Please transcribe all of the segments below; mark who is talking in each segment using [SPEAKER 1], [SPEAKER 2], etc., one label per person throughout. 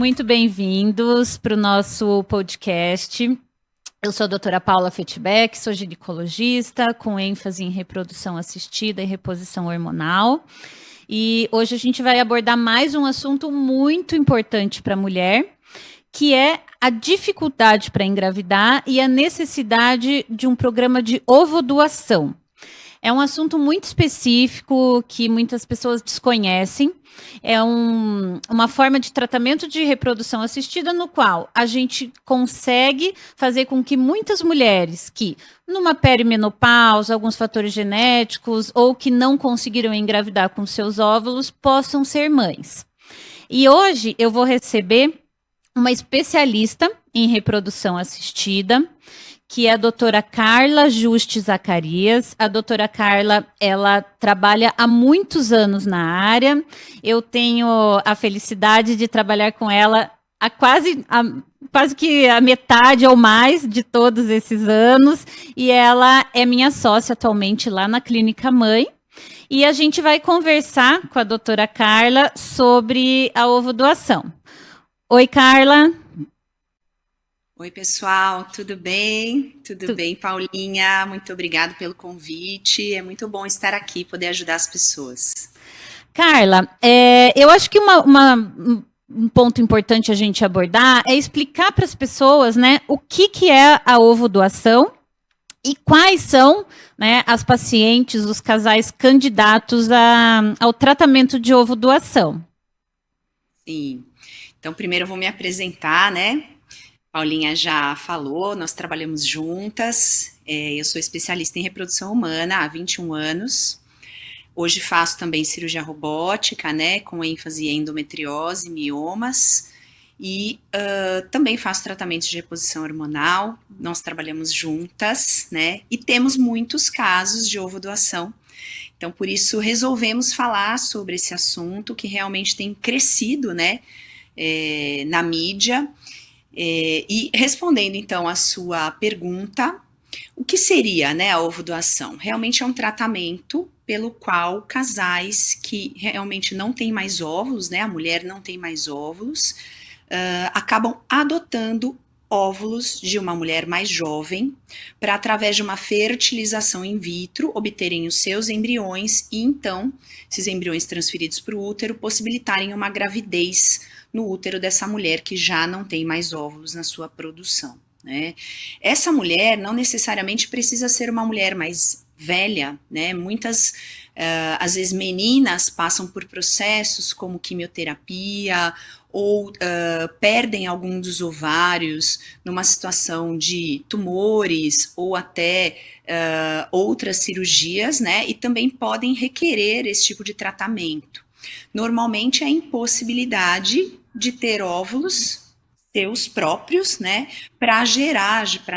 [SPEAKER 1] muito bem-vindos para o nosso podcast. Eu sou a doutora Paula Fetbeck, sou ginecologista, com ênfase em reprodução assistida e reposição hormonal. E hoje a gente vai abordar mais um assunto muito importante para a mulher, que é a dificuldade para engravidar e a necessidade de um programa de ovodoação. É um assunto muito específico que muitas pessoas desconhecem. É uma forma de tratamento de reprodução assistida no qual a gente consegue fazer com que muitas mulheres que, numa perimenopausa, alguns fatores genéticos, ou que não conseguiram engravidar com seus óvulos, possam ser mães. E hoje eu vou receber uma especialista em reprodução assistida, que é a doutora Carla Juste Zacarias. A doutora Carla, ela trabalha há muitos anos na área. Eu tenho a felicidade de trabalhar com ela há quase que a metade ou mais de todos esses anos. E ela é minha sócia atualmente lá na Clínica Mãe. E a gente vai conversar com a doutora Carla sobre a ovodoação. Oi, Carla.
[SPEAKER 2] Oi, pessoal, tudo bem? Tudo bem, Paulinha? Muito obrigada pelo convite. É muito bom estar aqui, poder ajudar as pessoas.
[SPEAKER 1] Carla, eu acho que um ponto importante a gente abordar é explicar para as pessoas, né, o que é a ovodoação e quais são, né, as pacientes, os casais candidatos ao tratamento de ovodoação.
[SPEAKER 2] Sim. Então, primeiro eu vou me apresentar, né? Paulinha já falou, nós trabalhamos juntas, eu sou especialista em reprodução humana há 21 anos, hoje faço também cirurgia robótica, né, com ênfase em endometriose, miomas, e também faço tratamentos de reposição hormonal, nós trabalhamos juntas, né, e temos muitos casos de ovodoação, então por isso resolvemos falar sobre esse assunto que realmente tem crescido, né, na mídia. E respondendo então a sua pergunta, o que seria, né, a ovodoação? Realmente é um tratamento pelo qual casais que realmente não têm mais óvulos, né, a mulher não tem mais óvulos, acabam adotando óvulos de uma mulher mais jovem para, através de uma fertilização in vitro, obterem os seus embriões e então, esses embriões transferidos para o útero, possibilitarem uma gravidez no útero dessa mulher que já não tem mais óvulos na sua produção, né? Essa mulher não necessariamente precisa ser uma mulher mais velha, né? Muitas, às vezes, meninas passam por processos como quimioterapia ou perdem algum dos ovários numa situação de tumores ou até outras cirurgias, né? E também podem requerer esse tipo de tratamento. Normalmente, a impossibilidade de ter óvulos seus próprios, né, para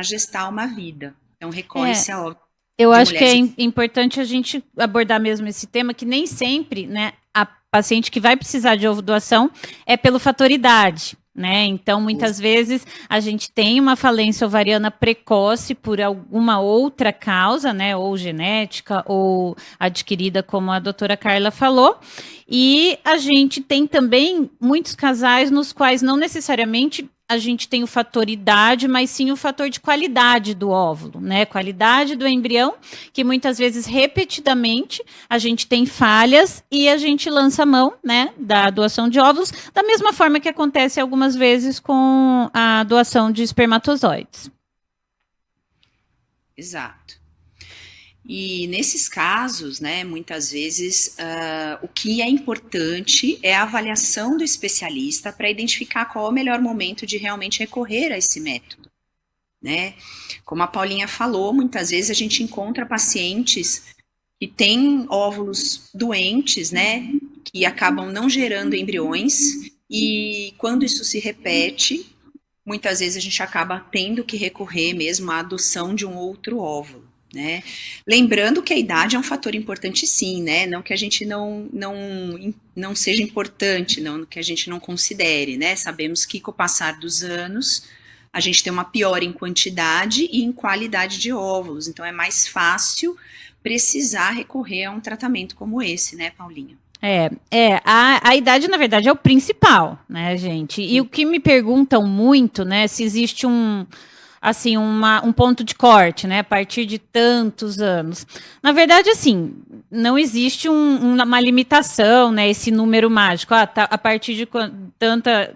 [SPEAKER 2] gestar uma vida. Então, recorre-se a óvulos.
[SPEAKER 1] Eu acho que é importante a gente abordar mesmo esse tema, que nem sempre, né, a paciente que vai precisar de ovodoação é pelo fator idade, né? Então, muitas vezes a gente tem uma falência ovariana precoce por alguma outra causa, né, ou genética ou adquirida, como a doutora Carla falou. E a gente tem também muitos casais nos quais não necessariamente a gente tem o fator idade, mas sim o fator de qualidade do óvulo, né? Qualidade do embrião, que muitas vezes, repetidamente, a gente tem falhas e a gente lança a mão, né, da doação de óvulos, da mesma forma que acontece algumas vezes com a doação de espermatozoides.
[SPEAKER 2] Exato. E nesses casos, né, muitas vezes, o que é importante é a avaliação do especialista para identificar qual é o melhor momento de realmente recorrer a esse método, né? Como a Paulinha falou, muitas vezes a gente encontra pacientes que têm óvulos doentes, né, que acabam não gerando embriões, e quando isso se repete, muitas vezes a gente acaba tendo que recorrer mesmo à adoção de um outro óvulo. Né? Lembrando que a idade é um fator importante sim, né? Não que a gente não seja importante, não que a gente não considere, né? Sabemos que com o passar dos anos a gente tem uma piora em quantidade e em qualidade de óvulos, então é mais fácil precisar recorrer a um tratamento como esse, né, Paulinha?
[SPEAKER 1] A idade, na verdade, é o principal, né, gente? E o que me perguntam muito, né, se existe assim, um ponto de corte, né, a partir de tantos anos. Na verdade, assim, não existe uma limitação, né, esse número mágico. A partir de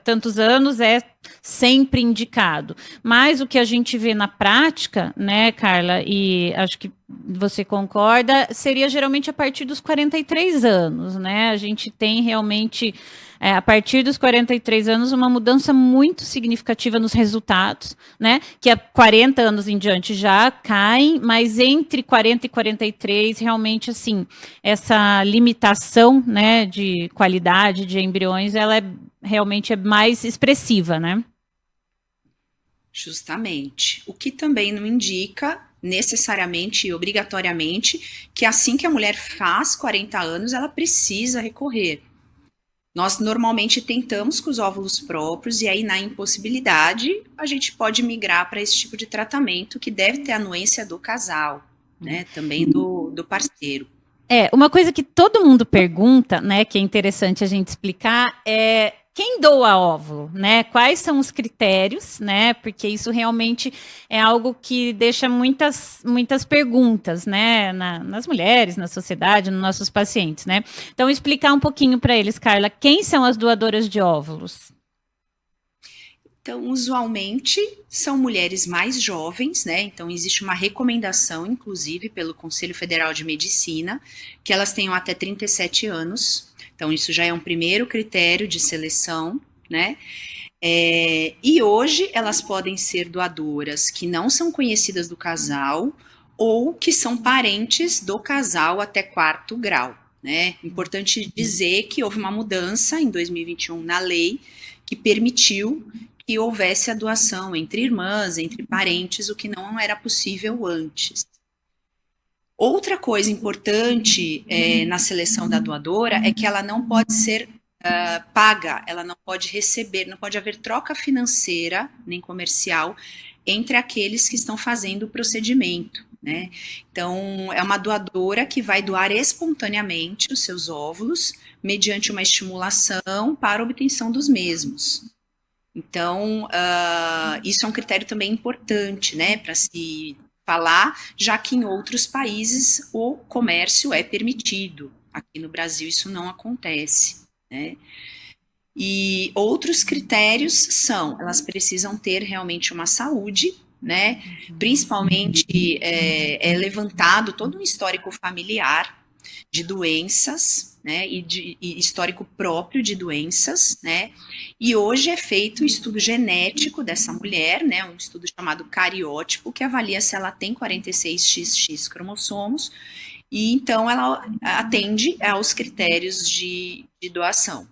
[SPEAKER 1] tantos anos é sempre indicado. Mas o que a gente vê na prática, né, Carla, e acho que você concorda, seria geralmente a partir dos 43 anos, né? A gente tem realmente, a partir dos 43 anos, uma mudança muito significativa nos resultados, né? Que há 40 anos em diante já caem, mas entre 40 e 43, realmente, assim, essa limitação, né, de qualidade de embriões, ela realmente é mais expressiva, né?
[SPEAKER 2] Justamente. O que também não indica necessariamente e obrigatoriamente que assim que a mulher faz 40 anos, ela precisa recorrer. Nós normalmente tentamos com os óvulos próprios e aí na impossibilidade a gente pode migrar para esse tipo de tratamento que deve ter a anuência do casal, né? Também do parceiro.
[SPEAKER 1] Uma coisa que todo mundo pergunta, né, que é interessante a gente explicar, é quem doa óvulo, né? Quais são os critérios, né? Porque isso realmente é algo que deixa muitas perguntas, né, nas mulheres, na sociedade, nos nossos pacientes, né? Então, explicar um pouquinho para eles, Carla, quem são as doadoras de óvulos?
[SPEAKER 2] Então, usualmente são mulheres mais jovens, né? Então, existe uma recomendação, inclusive, pelo Conselho Federal de Medicina, que elas tenham até 37 anos. Então, isso já é um primeiro critério de seleção, né? E hoje elas podem ser doadoras que não são conhecidas do casal ou que são parentes do casal até quarto grau, né? Importante dizer que houve uma mudança em 2021 na lei que permitiu que houvesse a doação entre irmãs, entre parentes, o que não era possível antes. Outra coisa importante na seleção da doadora é que ela não pode ser paga, ela não pode receber, não pode haver troca financeira nem comercial entre aqueles que estão fazendo o procedimento, né? Então, é uma doadora que vai doar espontaneamente os seus óvulos mediante uma estimulação para obtenção dos mesmos. Então, isso é um critério também importante, né, para se falar, já que em outros países o comércio é permitido. Aqui no Brasil isso não acontece, né? E outros critérios são, elas precisam ter realmente uma saúde, né? Principalmente é levantado todo um histórico familiar de doenças, né, e histórico próprio de doenças, né, e hoje é feito um estudo genético dessa mulher, né, um estudo chamado cariótipo, que avalia se ela tem 46XX cromossomos, e então ela atende aos critérios de doação.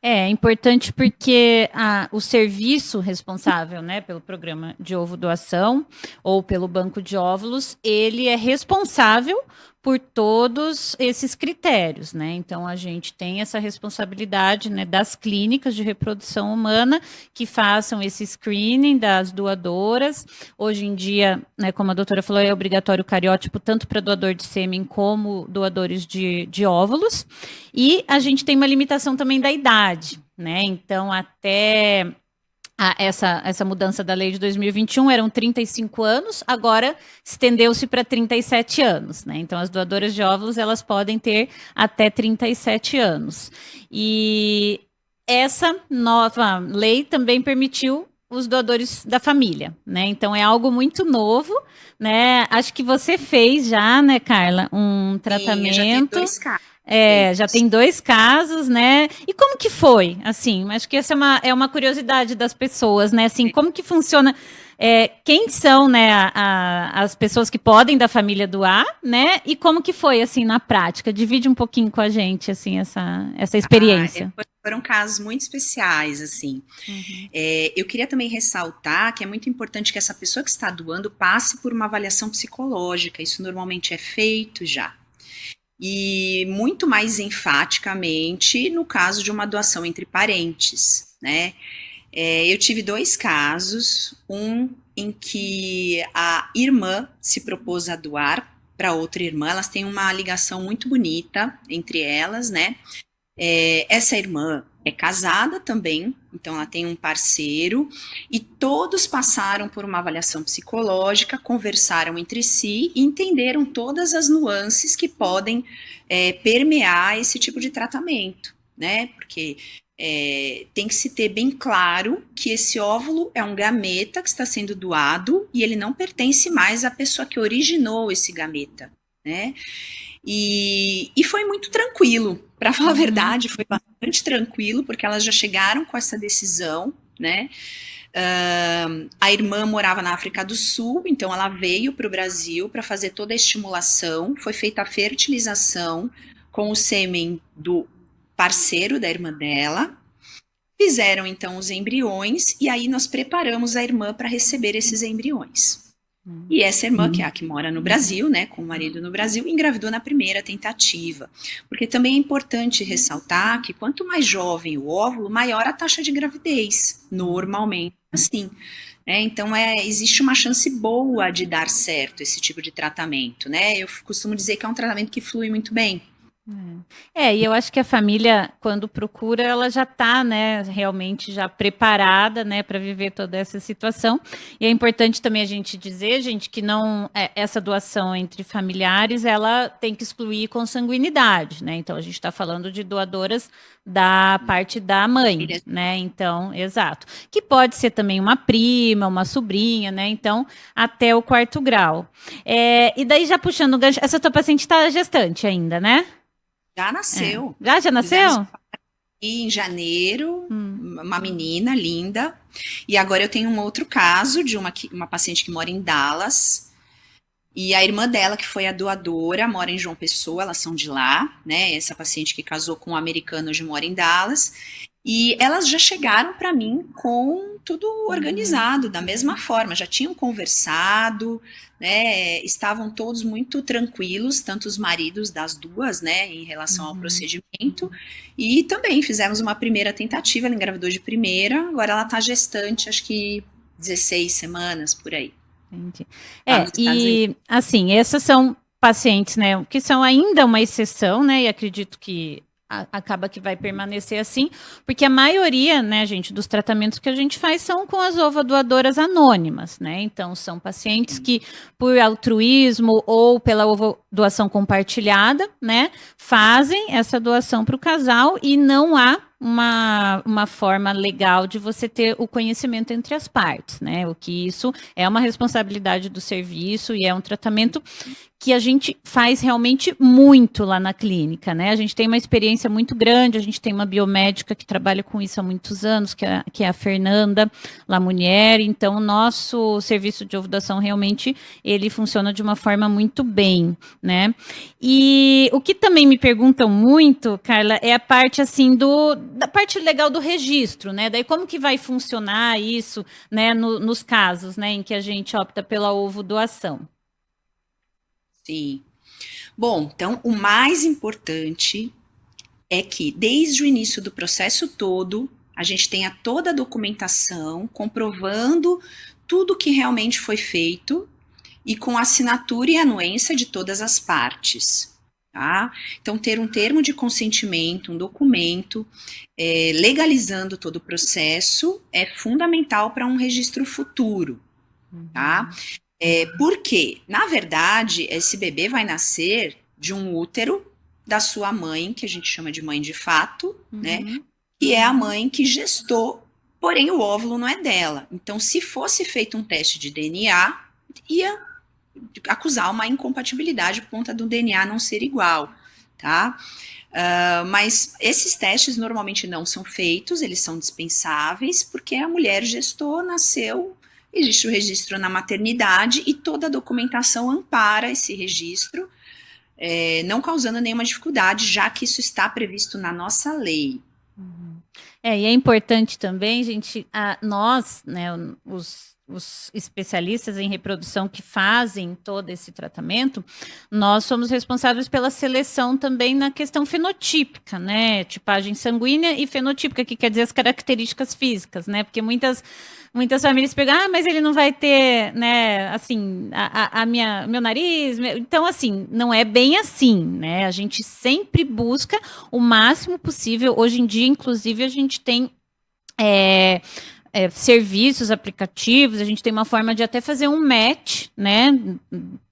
[SPEAKER 1] É importante porque o serviço responsável, né, pelo programa de ovo doação ou pelo banco de óvulos, ele é responsável por todos esses critérios, né? Então a gente tem essa responsabilidade, né, das clínicas de reprodução humana que façam esse screening das doadoras. Hoje em dia, né, como a doutora falou, é obrigatório o cariótipo tanto para doador de sêmen como doadores de óvulos. E a gente tem uma limitação também da idade, né? Então, até essa mudança da lei de 2021 eram 35 anos, agora estendeu-se para 37 anos, né? Então, as doadoras de óvulos, elas podem ter até 37 anos. E essa nova lei também permitiu os doadores da família, né? Então, é algo muito novo, né? Acho que você fez já, né, Carla, um tratamento.
[SPEAKER 2] Sim, eu já tenho 2 casos.
[SPEAKER 1] Já tem 2 casos, né? E como que foi? Assim, acho que essa é uma curiosidade das pessoas, né? Assim, como que funciona? Quem são, né, as pessoas que podem da família doar, né? E como que foi, assim, na prática? Divide um pouquinho com a gente, assim, essa experiência.
[SPEAKER 2] Foram casos muito especiais, assim. Uhum. Eu queria também ressaltar que é muito importante que essa pessoa que está doando passe por uma avaliação psicológica. Isso normalmente é feito já. E muito mais enfaticamente no caso de uma doação entre parentes, né? Eu tive 2 casos, um em que a irmã se propôs a doar para outra irmã, elas têm uma ligação muito bonita entre elas, né? Essa irmã é casada também, então ela tem um parceiro, e todos passaram por uma avaliação psicológica, conversaram entre si e entenderam todas as nuances que podem permear esse tipo de tratamento, né? Porque tem que se ter bem claro que esse óvulo é um gameta que está sendo doado e ele não pertence mais à pessoa que originou esse gameta, né? E foi muito tranquilo, para falar a verdade, foi bastante tranquilo, porque elas já chegaram com essa decisão, né? A irmã morava na África do Sul, então ela veio para o Brasil para fazer toda a estimulação, foi feita a fertilização com o sêmen do parceiro da irmã dela, fizeram então os embriões, e aí nós preparamos a irmã para receber esses embriões. E essa irmã, que é a que mora no Brasil, né, com o marido no Brasil, engravidou na primeira tentativa. Porque também é importante ressaltar que quanto mais jovem o óvulo, maior a taxa de gravidez, normalmente assim. Então, existe uma chance boa de dar certo esse tipo de tratamento, né? Eu costumo dizer que é um tratamento que flui muito bem.
[SPEAKER 1] E eu acho que a família, quando procura, ela já está, né, realmente já preparada, né, para viver toda essa situação. E é importante também a gente dizer, gente, que não essa doação entre familiares, ela tem que excluir consanguinidade, né? Então a gente está falando de doadoras da parte da mãe, né? Então, exato. Que pode ser também uma prima, uma sobrinha, né? Então, até o 4º grau. E daí já puxando o gancho, essa tua paciente está gestante ainda, né?
[SPEAKER 2] Já nasceu.
[SPEAKER 1] Já nasceu?
[SPEAKER 2] E em janeiro, uma menina linda. E agora eu tenho um outro caso de uma paciente que mora em Dallas. E a irmã dela, que foi a doadora, mora em João Pessoa, elas são de lá, né? Essa paciente que casou com um americano hoje mora em Dallas. E elas já chegaram para mim com tudo organizado, da mesma forma, já tinham conversado, né? Estavam todos muito tranquilos, tanto os maridos das duas, né, em relação ao procedimento. E também fizemos uma primeira tentativa, ela engravidou de primeira, agora ela está gestante, acho que 16 semanas por aí.
[SPEAKER 1] Entendi. E assim, essas são pacientes, né, que são ainda uma exceção, né, e acredito que acaba que vai permanecer assim, porque a maioria, né, gente, dos tratamentos que a gente faz são com as ovodoadoras anônimas, né, então são pacientes que, por altruísmo ou pela ovodoação compartilhada, né, fazem essa doação para o casal e não há uma forma legal de você ter o conhecimento entre as partes, né? O que isso é uma responsabilidade do serviço e é um tratamento que a gente faz realmente muito lá na clínica, né? A gente tem uma experiência muito grande, a gente tem uma biomédica que trabalha com isso há muitos anos, que é a Fernanda Lamunier, então o nosso serviço de ovodoação realmente, ele funciona de uma forma muito bem, né? E o que também me perguntam muito, Carla, é a parte assim da parte legal do registro, né? Daí como que vai funcionar isso, né, nos casos, né, em que a gente opta pela ovodoação?
[SPEAKER 2] Sim. Bom, então o mais importante é que desde o início do processo todo, a gente tenha toda a documentação comprovando tudo que realmente foi feito e com assinatura e anuência de todas as partes. Tá? Então, ter um termo de consentimento, um documento, legalizando todo o processo é fundamental para um registro futuro. Tá? Porque, na verdade, esse bebê vai nascer de um útero da sua mãe, que a gente chama de mãe de fato, né? Que é a mãe que gestou, porém o óvulo não é dela. Então, se fosse feito um teste de DNA, ia acusar uma incompatibilidade por conta do DNA não ser igual, tá? Mas esses testes normalmente não são feitos, eles são dispensáveis, porque a mulher gestou, nasceu, existe o registro na maternidade e toda a documentação ampara esse registro, não causando nenhuma dificuldade, já que isso está previsto na nossa lei.
[SPEAKER 1] E é importante também, gente, nós, né, os os especialistas em reprodução que fazem todo esse tratamento, nós somos responsáveis pela seleção também na questão fenotípica, né? Tipagem sanguínea e fenotípica, que quer dizer as características físicas, né? Porque muitas famílias pegam, mas ele não vai ter, né, assim, meu nariz. Então, assim, não é bem assim, né? A gente sempre busca o máximo possível. Hoje em dia, inclusive, a gente tem serviços, aplicativos, a gente tem uma forma de até fazer um match, né,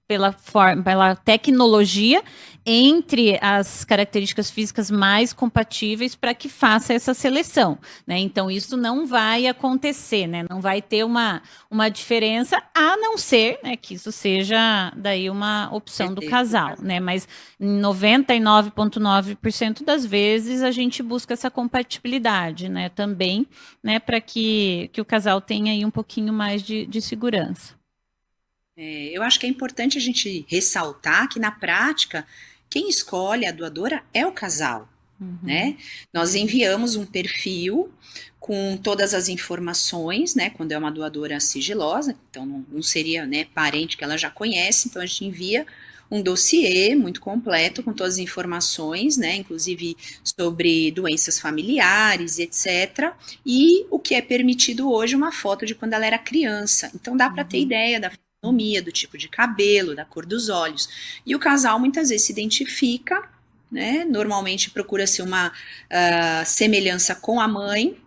[SPEAKER 1] pela tecnologia entre as características físicas mais compatíveis para que faça essa seleção, né? Então isso não vai acontecer, né? Não vai ter uma diferença, a não ser, né, que isso seja daí uma opção do casal, né? Mas em 99,9% das vezes a gente busca essa compatibilidade, né? Também, né, para que o casal tenha aí um pouquinho mais de segurança.
[SPEAKER 2] Eu acho que é importante a gente ressaltar que, na prática, quem escolhe a doadora é o casal, né? Nós enviamos um perfil com todas as informações, né? Quando é uma doadora sigilosa, então não seria, né, parente que ela já conhece, então a gente envia um dossiê muito completo com todas as informações, né? Inclusive sobre doenças familiares, etc. E o que é permitido hoje, uma foto de quando ela era criança. Então dá para ter ideia da do tipo de cabelo, da cor dos olhos. E o casal muitas vezes se identifica, né? Normalmente procura ser uma semelhança com a mãe,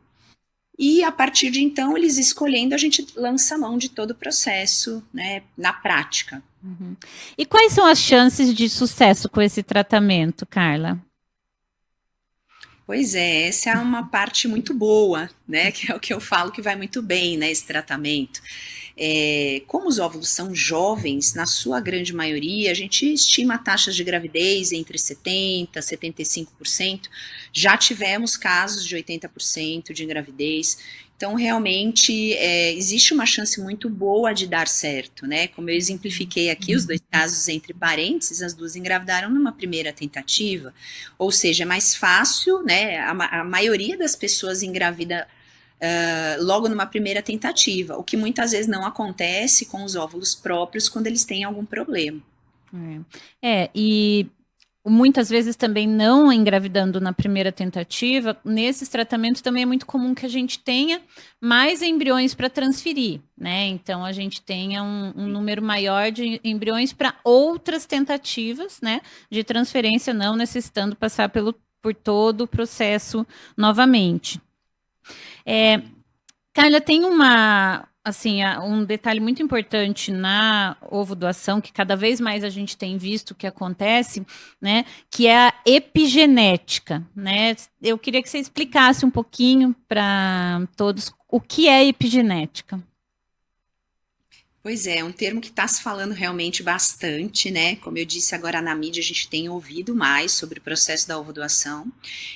[SPEAKER 2] e a partir de então, eles escolhendo, a gente lança a mão de todo o processo, né, na prática.
[SPEAKER 1] E quais são as chances de sucesso com esse tratamento, Carla?
[SPEAKER 2] Pois é, essa é uma parte muito boa, né, que é o que eu falo que vai muito bem, né, esse tratamento. Como os óvulos são jovens, na sua grande maioria, a gente estima taxas de gravidez entre 70% e 75%. Já tivemos casos de 80% de gravidez. Então, realmente, existe uma chance muito boa de dar certo, né? Como eu exemplifiquei aqui, os 2 casos entre parênteses, as 2 engravidaram numa primeira tentativa. Ou seja, é mais fácil, né? A maioria das pessoas engravida logo numa primeira tentativa, o que muitas vezes não acontece com os óvulos próprios quando eles têm algum problema.
[SPEAKER 1] E muitas vezes também não engravidando na primeira tentativa, nesses tratamentos também é muito comum que a gente tenha mais embriões para transferir, né? Então a gente tenha um número maior de embriões para outras tentativas, né, de transferência, não necessitando passar por todo o processo novamente. Carla, tem um detalhe muito importante na ovodoação, que cada vez mais a gente tem visto que acontece, né, que é a epigenética, né? Eu queria que você explicasse um pouquinho para todos o que é epigenética.
[SPEAKER 2] Pois é um termo que está se falando realmente bastante, né? Como eu disse agora na mídia, a gente tem ouvido mais sobre o processo da ovodoação.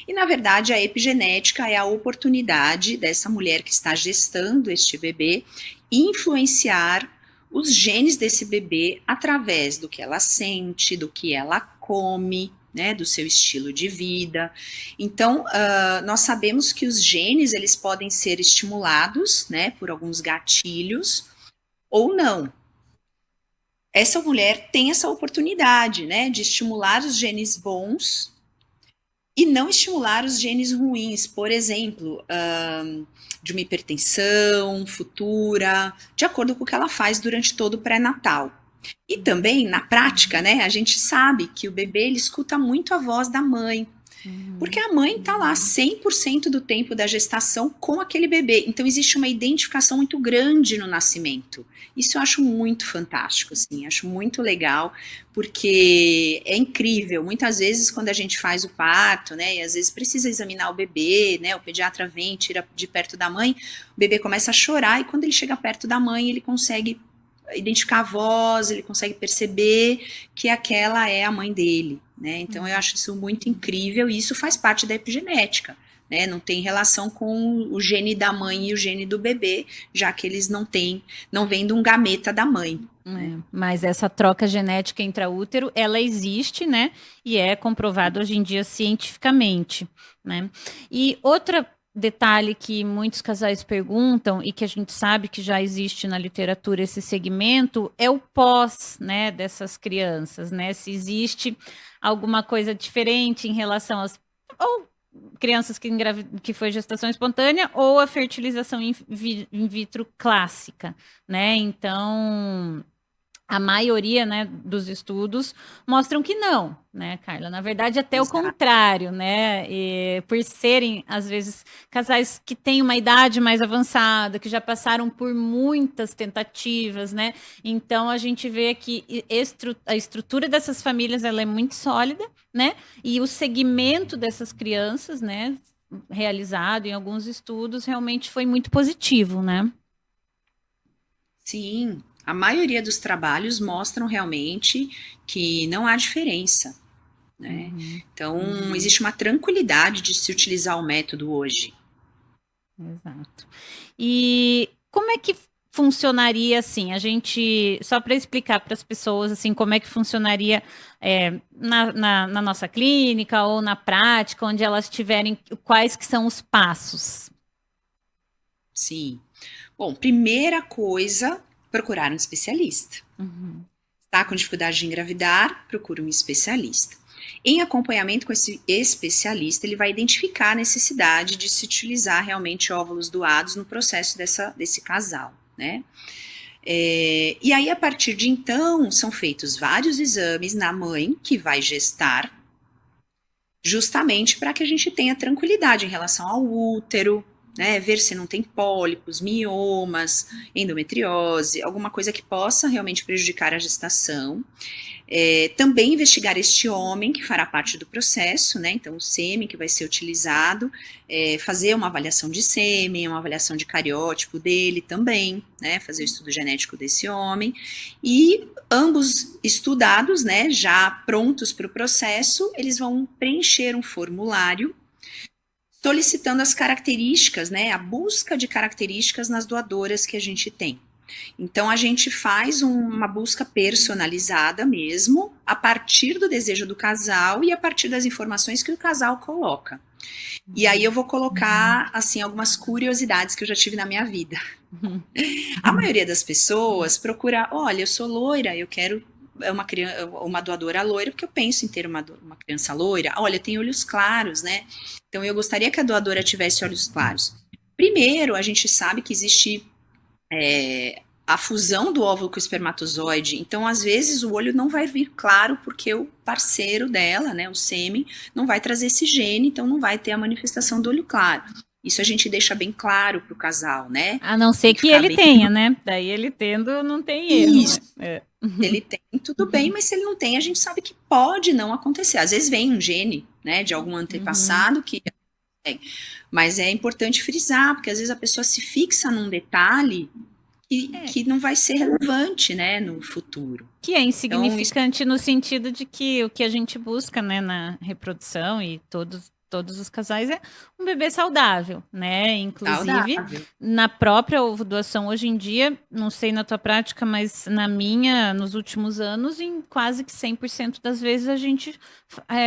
[SPEAKER 2] E, na verdade, a epigenética é a oportunidade dessa mulher que está gestando este bebê influenciar os genes desse bebê através do que ela sente, do que ela come, né, do seu estilo de vida. Então, nós sabemos que os genes, eles podem ser estimulados, né, por alguns gatilhos, ou não. Essa mulher tem essa oportunidade, né, de estimular os genes bons e não estimular os genes ruins, por exemplo, de uma hipertensão futura, de acordo com o que ela faz durante todo o pré-natal. E também, na prática, né, a gente sabe que o bebê ele escuta muito a voz da mãe, porque a mãe está lá 100% do tempo da gestação com aquele bebê. Então, existe uma identificação muito grande no nascimento. Isso eu acho muito fantástico, assim, acho muito legal, porque é incrível. Muitas vezes, quando a gente faz o parto, né, e às vezes precisa examinar o bebê, né, o pediatra vem, tira de perto da mãe, o bebê começa a chorar, e quando ele chega perto da mãe, ele consegue identificar a voz, ele consegue perceber que aquela é a mãe dele, né? Então eu acho isso muito incrível e isso faz parte da epigenética, né? Não tem relação com o gene da mãe e o gene do bebê, já que eles não vêm de um gameta da mãe.
[SPEAKER 1] Mas essa troca genética intraútero, ela existe, né? E é comprovado hoje em dia cientificamente, né? E outra detalhe que muitos casais perguntam e que a gente sabe que já existe na literatura esse segmento é o pós, né, dessas crianças, né? Se existe alguma coisa diferente em relação às ou crianças que foi gestação espontânea ou a fertilização in vitro clássica, né? Então, a maioria, né, dos estudos mostram que não, né, Carla? Na verdade, até o
[SPEAKER 2] Exato.
[SPEAKER 1] contrário, né? E por serem, às vezes, casais que têm uma idade mais avançada, que já passaram por muitas tentativas, né? Então, a gente vê que a estrutura dessas famílias ela é muito sólida, né? E o segmento dessas crianças, né, realizado em alguns estudos, realmente foi muito positivo, né?
[SPEAKER 2] Sim, a maioria dos trabalhos mostram realmente que não há diferença, né? Então, existe uma tranquilidade de se utilizar o método hoje.
[SPEAKER 1] Exato. E como é que funcionaria assim? A gente, só para explicar para as pessoas assim, como é que funcionaria na nossa clínica ou na prática, onde elas tiverem, quais que são os passos?
[SPEAKER 2] Sim. Bom, primeira coisa, procurar um especialista. Está com dificuldade de engravidar, procura um especialista. Em acompanhamento com esse especialista, ele vai identificar a necessidade de se utilizar realmente óvulos doados no processo desse casal, né? E aí, a partir de então, são feitos vários exames na mãe que vai gestar, justamente para que a gente tenha tranquilidade em relação ao útero, né? Ver se não tem pólipos, miomas, endometriose, alguma coisa que possa realmente prejudicar a gestação. Também investigar este homem que fará parte do processo, né? Então, o sêmen que vai ser utilizado, fazer uma avaliação de sêmen, uma avaliação de cariótipo dele também, né? Fazer o estudo genético desse homem. E ambos estudados, né? Já prontos para o processo, eles vão preencher um formulário solicitando as características, né? A busca de características nas doadoras que a gente tem. Então, a gente faz uma busca personalizada mesmo, a partir do desejo do casal e a partir das informações que o casal coloca. E aí eu vou colocar, assim, algumas curiosidades que eu já tive na minha vida. A maioria das pessoas procura, olha, eu sou loira, eu quero uma doadora loira, porque eu penso em ter uma criança loira. Olha, tem olhos claros, né? Então, eu gostaria que a doadora tivesse olhos claros. Primeiro, a gente sabe que existe a fusão do óvulo com o espermatozoide, então às vezes o olho não vai vir claro porque o parceiro dela, né, o sêmen, não vai trazer esse gene, então não vai ter a manifestação do olho claro. Isso a gente deixa bem claro para o casal, né?
[SPEAKER 1] A não ser que ele tenha, né? Daí ele tendo, não tem erro.
[SPEAKER 2] Isso. Se ele tem, tudo bem, mas se ele não tem, a gente sabe que pode não acontecer. Às vezes vem um gene, né, de algum antepassado que tem. Mas é importante frisar, porque às vezes a pessoa se fixa num detalhe que não vai ser relevante, né, no futuro.
[SPEAKER 1] Que é insignificante no sentido de que o que a gente busca, né, na reprodução e todos os casais é um bebê saudável, né? Inclusive,
[SPEAKER 2] Saudável.
[SPEAKER 1] na própria doação hoje em dia, não sei na tua prática, mas na minha, nos últimos anos, em quase que 100% das vezes a gente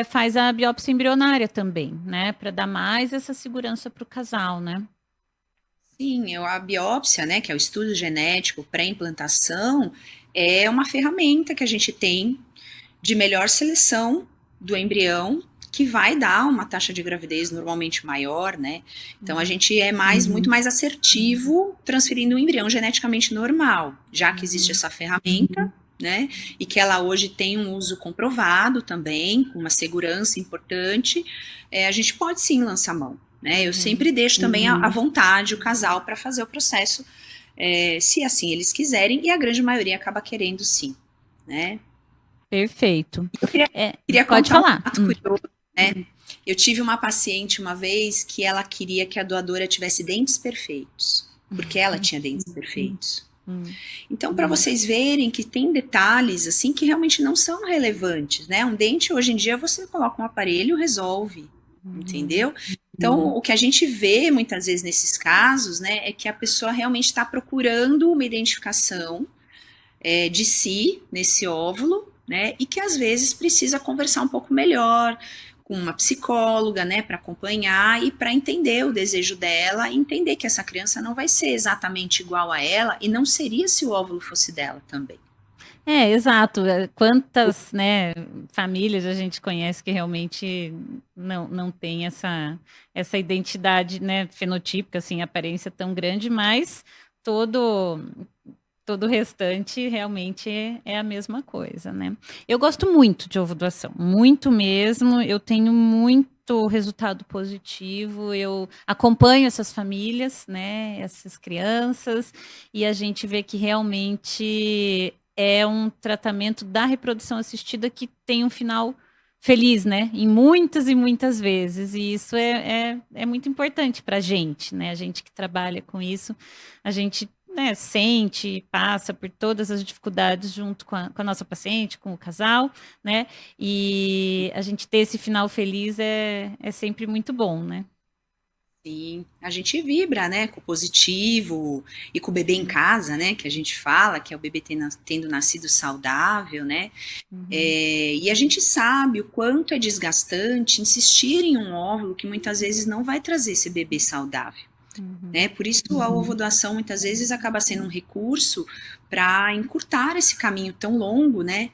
[SPEAKER 1] faz a biópsia embrionária também, né? Para dar mais essa segurança para o casal, né?
[SPEAKER 2] Sim, a biópsia, né, que é o estudo genético pré-implantação, é uma ferramenta que a gente tem de melhor seleção do embrião, que vai dar uma taxa de gravidez normalmente maior, né? Então a gente é muito mais assertivo transferindo um embrião geneticamente normal, já que existe essa ferramenta, né? E que ela hoje tem um uso comprovado também, com uma segurança importante, a gente pode sim lançar mão. Né? Eu sempre deixo também à vontade o casal para fazer o processo, se assim eles quiserem, e a grande maioria acaba querendo sim, né?
[SPEAKER 1] Perfeito.
[SPEAKER 2] Eu queria
[SPEAKER 1] Pode
[SPEAKER 2] contar
[SPEAKER 1] falar.
[SPEAKER 2] um fato curioso, né? Eu tive uma paciente uma vez que ela queria que a doadora tivesse dentes perfeitos, porque ela tinha dentes perfeitos. Então, para vocês verem que tem detalhes assim que realmente não são relevantes, né? Um dente hoje em dia você coloca um aparelho, resolve, entendeu? Então, o que a gente vê muitas vezes nesses casos, né, é que a pessoa realmente está procurando uma identificação de si nesse óvulo, né, e que às vezes precisa conversar um pouco melhor com uma psicóloga, né, para acompanhar e para entender o desejo dela e entender que essa criança não vai ser exatamente igual a ela e não seria se o óvulo fosse dela também.
[SPEAKER 1] Exato. Quantas, né, famílias a gente conhece que realmente não tem essa identidade, né, fenotípica, assim, aparência tão grande, mas todo o restante realmente é a mesma coisa, né? Eu gosto muito de ovo doação, muito mesmo. Eu tenho muito resultado positivo. Eu acompanho essas famílias, né? Essas crianças, e a gente vê que realmente é um tratamento da reprodução assistida que tem um final feliz, né? Em muitas e muitas vezes. E isso é muito importante para a gente, né? A gente que trabalha com isso, a gente, né, sente, passa por todas as dificuldades junto com a nossa paciente, com o casal, né? E a gente ter esse final feliz é sempre muito bom, né?
[SPEAKER 2] Sim, a gente vibra, né, com o positivo e com o bebê em casa, né, que a gente fala, que é o bebê tendo nascido saudável, né, e a gente sabe o quanto é desgastante insistir em um óvulo que muitas vezes não vai trazer esse bebê saudável, né, por isso a ovodoação muitas vezes acaba sendo um recurso para encurtar esse caminho tão longo, né,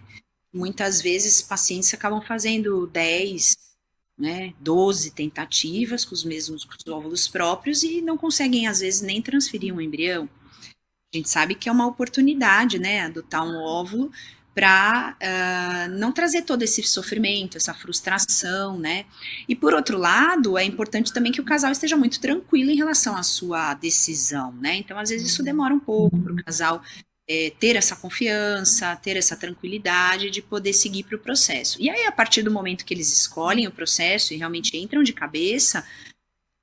[SPEAKER 2] muitas vezes pacientes acabam fazendo 10, né, 12 tentativas com os mesmos com os óvulos próprios e não conseguem, às vezes, nem transferir um embrião. A gente sabe que é uma oportunidade, né, adotar um óvulo para não trazer todo esse sofrimento, essa frustração, né? E por outro lado, é importante também que o casal esteja muito tranquilo em relação à sua decisão, né? Então, às vezes, isso demora um pouco para o casal ter essa confiança, ter essa tranquilidade de poder seguir para o processo. E aí, a partir do momento que eles escolhem o processo e realmente entram de cabeça,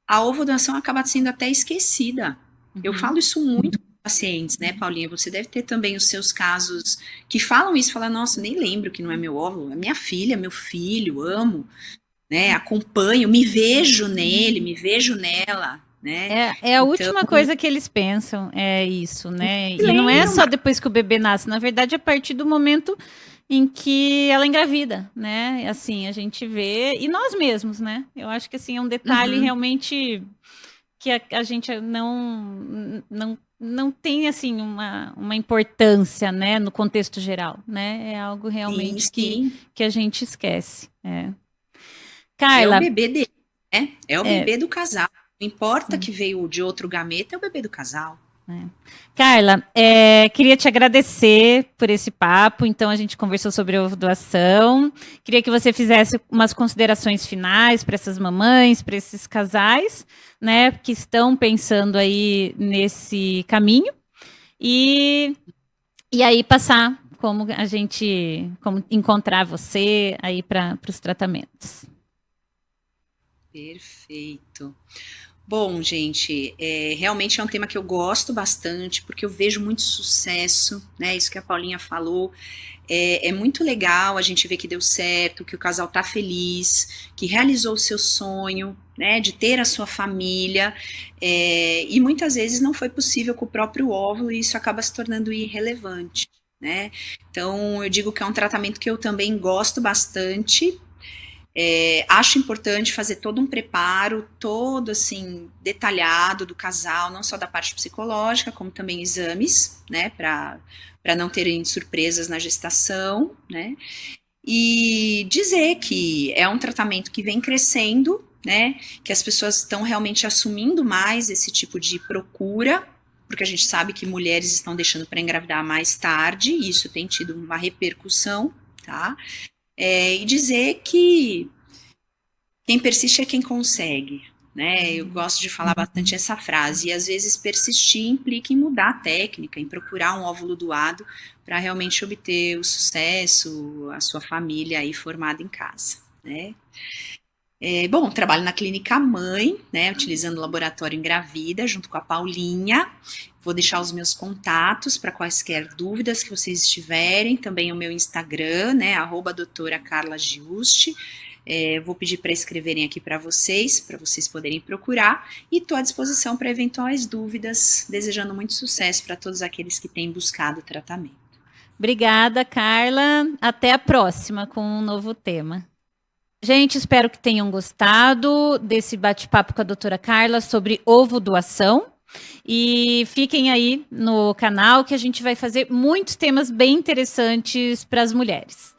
[SPEAKER 2] a ovodoação acaba sendo até esquecida. Eu falo isso muito com pacientes, né, Paulinha? Você deve ter também os seus casos que falam isso, falam, nossa, nem lembro que não é meu óvulo, é minha filha, meu filho, amo, né, acompanho, me vejo nele, me vejo nela, né?
[SPEAKER 1] É a
[SPEAKER 2] Então,
[SPEAKER 1] última coisa que eles pensam, é isso, né?
[SPEAKER 2] se
[SPEAKER 1] E não é
[SPEAKER 2] lembram,
[SPEAKER 1] só depois que o bebê nasce, na verdade, a partir do momento em que ela engravida, né? Assim, a gente vê, e nós mesmos, né? Eu acho que assim, é um detalhe realmente que a gente não tem assim uma importância, né, no contexto geral, né? É algo
[SPEAKER 2] sim,
[SPEAKER 1] realmente
[SPEAKER 2] sim,
[SPEAKER 1] que a gente esquece.
[SPEAKER 2] é o
[SPEAKER 1] Carla,
[SPEAKER 2] bebê dele, né? É o
[SPEAKER 1] é,
[SPEAKER 2] bebê do casal. Não importa
[SPEAKER 1] sim.
[SPEAKER 2] que veio de outro gameta, é o bebê do casal.
[SPEAKER 1] Carla, queria te agradecer por esse papo. Então, a gente conversou sobre a doação. Queria que você fizesse umas considerações finais para essas mamães, para esses casais, né, que estão pensando aí nesse caminho. E, e aí passar como encontrar você aí para os tratamentos.
[SPEAKER 2] Perfeito. Bom, gente, realmente é um tema que eu gosto bastante, porque eu vejo muito sucesso, né? Isso que a Paulinha falou. É muito legal a gente ver que deu certo, que o casal tá feliz, que realizou o seu sonho, né? De ter a sua família. E muitas vezes não foi possível com o próprio óvulo, e isso acaba se tornando irrelevante, né? Então, eu digo que é um tratamento que eu também gosto bastante. Acho importante fazer todo um preparo, todo assim, detalhado do casal, não só da parte psicológica, como também exames, né, para não terem surpresas na gestação, né, e dizer que é um tratamento que vem crescendo, né, que as pessoas estão realmente assumindo mais esse tipo de procura, porque a gente sabe que mulheres estão deixando para engravidar mais tarde, e isso tem tido uma repercussão, tá? E dizer que quem persiste é quem consegue, né? Eu gosto de falar bastante essa frase, e às vezes persistir implica em mudar a técnica, em procurar um óvulo doado para realmente obter o sucesso, a sua família aí formada em casa, né? Bom, trabalho na clínica mãe, né, utilizando o laboratório Engravida, junto com a Paulinha. Vou deixar os meus contatos para quaisquer dúvidas que vocês tiverem, também o meu Instagram, né, @doutora Carla Giusti. Vou pedir para escreverem aqui para vocês poderem procurar, e estou à disposição para eventuais dúvidas, desejando muito sucesso para todos aqueles que têm buscado o tratamento.
[SPEAKER 1] Obrigada, Carla. Até a próxima com um novo tema. Gente, espero que tenham gostado desse bate-papo com a doutora Carla sobre ovo doação. E fiquem aí no canal que a gente vai fazer muitos temas bem interessantes para as mulheres.